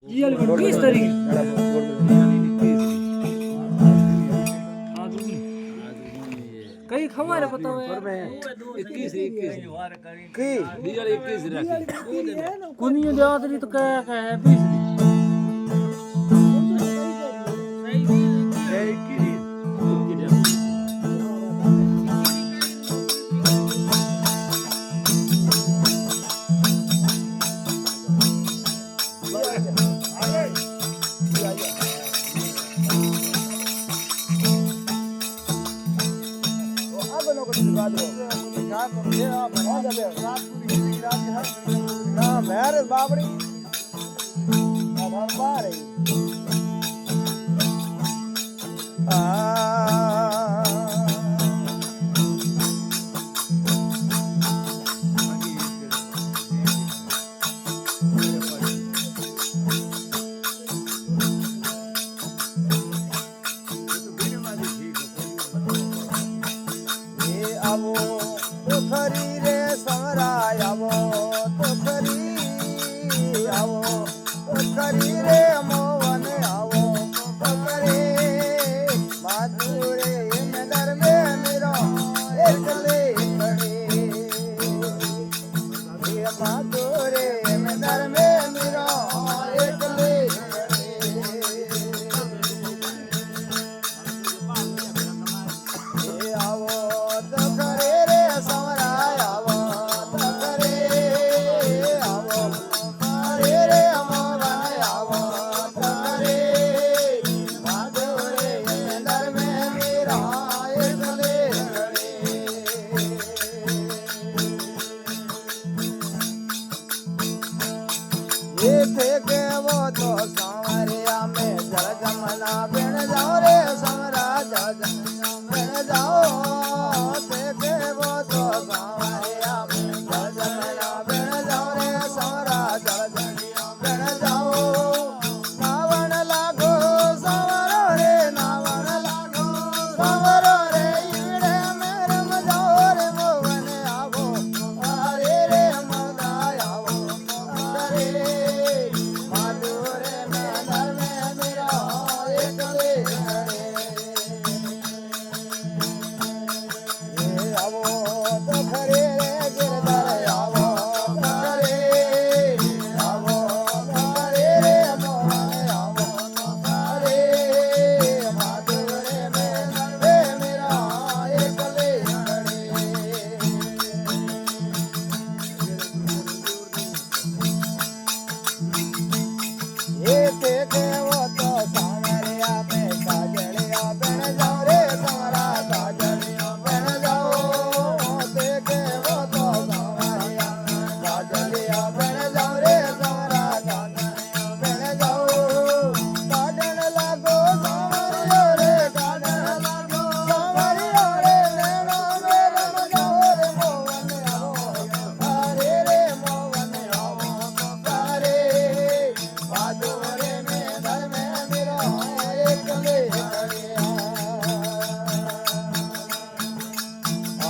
किस तरीके कई खबर बताओ यार 21 की दिवाली 21 રાખી कुनियो जातरी तो क्या है 20 मैरिज बाबड़ी बार आवो तो खरी रे समराय आवो तो खरी आवो तो खरी रे मोहन आवो तो खरी माधुरे नगर में मेरो एकले खड़ी ये माधुरे नगर में मेरो एकले खड़ी आवो तो खरी रे समराय आवो तो खरी आवो खरी रे मोहन आवो तो खरी माधुरे नगर में मेरो एकले खड़ी ये थे के वो तो सांवरिया में जल जमना बिन जाओ रे समरा जल बिन जाओ थे के वो तो सांवरिया में जल जमना बिन जाओ रे समरा जल बिन जाओ नावन लागो संवरो रे नावन लागो संवरो रे ईड़े मेरे मजाओ रे मोहन आवो हरे रे मदाय आवो हरे माधुरे में नर में मेरा एकले हरे ये आवो तो खरे रे गिरधर आवो तो खरे आवो तो खरे रे मोहन आवो तो खरे माधुरे में नर में मेरा एकले हरे ये ते के वो तो सांवरिया में काजलिया बन जाओ रे समरा काजलिया बन जाओ ते के वो तो सांवरिया में काजलिया बन जाओ रे समरा काजलिया बन जाओ काजल लागो सांवरिया रे काजल लागो सांवरिया रे नैना मेरे मजाओ रे मोहन आवो हरे रे मोहन आवो हरे माधुरे में घर में मेरा एकले खड़िया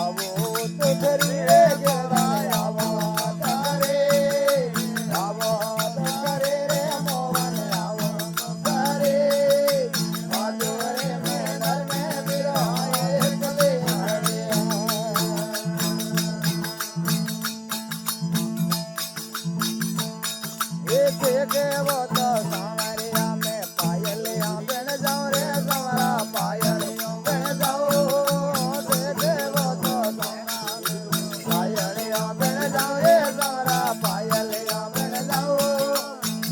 आवो तो खरी रे गिरधाय आवो तो खरी आवो तो खरी रे मोहन आवो तो खरी माधुरे में घर में मेरा एकले खड़िया ये थे के वो तो सांवरिया में पायलिया बन जाओ रे समरा पायलिया बन जाओ थे के वो तो पायलिया बन जाओ रे समरा पायलिया बन जाओ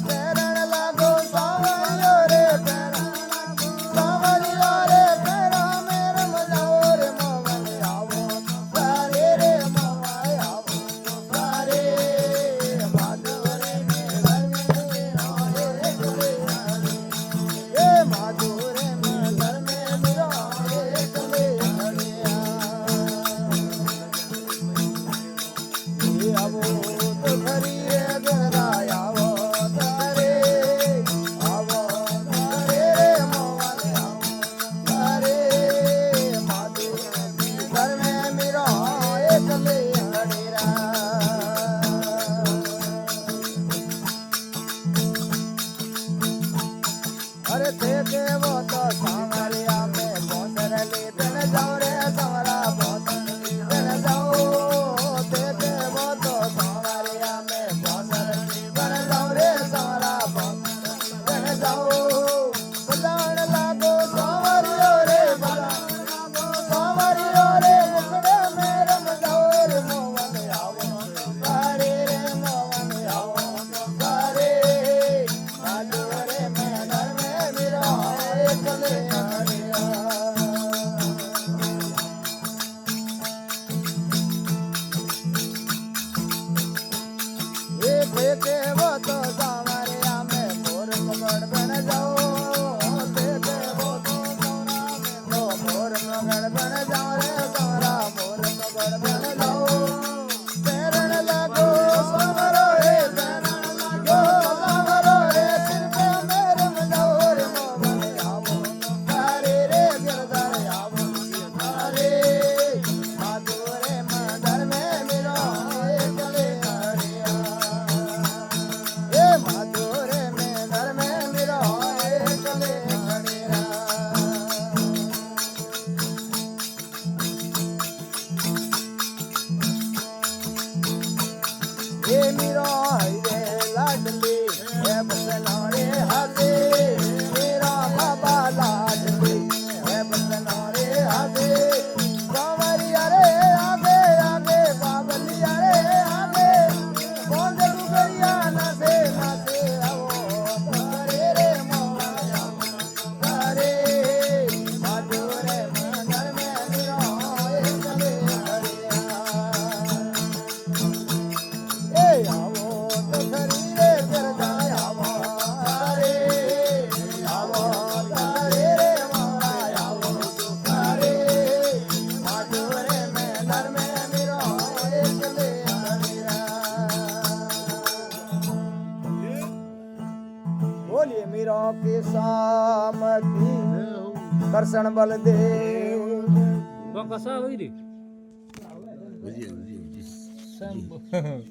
पैरण लागो सांवरिया रे पैरण लागो सांवरिया रे पैरा मेरे मजाओ रे मोहन आवो हरे रे मोहन आवो हरे माधुरे में घर में मेरा एकले કેવો તો સાવરિયા મે પોસર લીધન જાઉં રે સાવરા પોસર લીધન જાઉં તે કેવો તો સાવરિયા મે પોસર લીધન જાઉં રે સાવરા પોસર લીધન જાઉં બજાણ લાગો સાવરિયો રે સાવરિયો રે મુકડે મે રમ જાઉં રે મોવન આવો તારે રે મોવન આવો તારે આજો રે મે ઘર મે મિરા એકલે કેવો તો સાવરિયા મે મોર મગડ બન જાઉં તે કેવો તો મોર મગડ બન જાઉં રે સારા મોર મગડ બન જાઉં પેરણ લાગો સાવરો રે પેરણ લાગો સાવરો રે સિર પે મેરમ જાઉં રે મોવન આવો તારે રે ગરદાર આવો તારે આજો રે મદર મે મિરો એકલે એ માધુરે મે ઘર મે મિરો એકલે એ મિરો રે લાડલી હે બસનો રે હાથે મેરા બાબા લાડલી હે બસનો રે હાથે સાવરિયા રે આગે આગે બાબલિયા રે આગે બોંદ ડુગરિયા નાસે નાસે આવો તારે રે મોયા તારે આજો રે મગર મે મિરો એકલે એ આવો તો ખરી રે ગરદાય આવો તારે આવો તારે રે મોયા આવો તારે આજો રે મગર મે મિરો એકલે बोलिए मीरा के सामती करसन बलदेव તો કસા હોય રે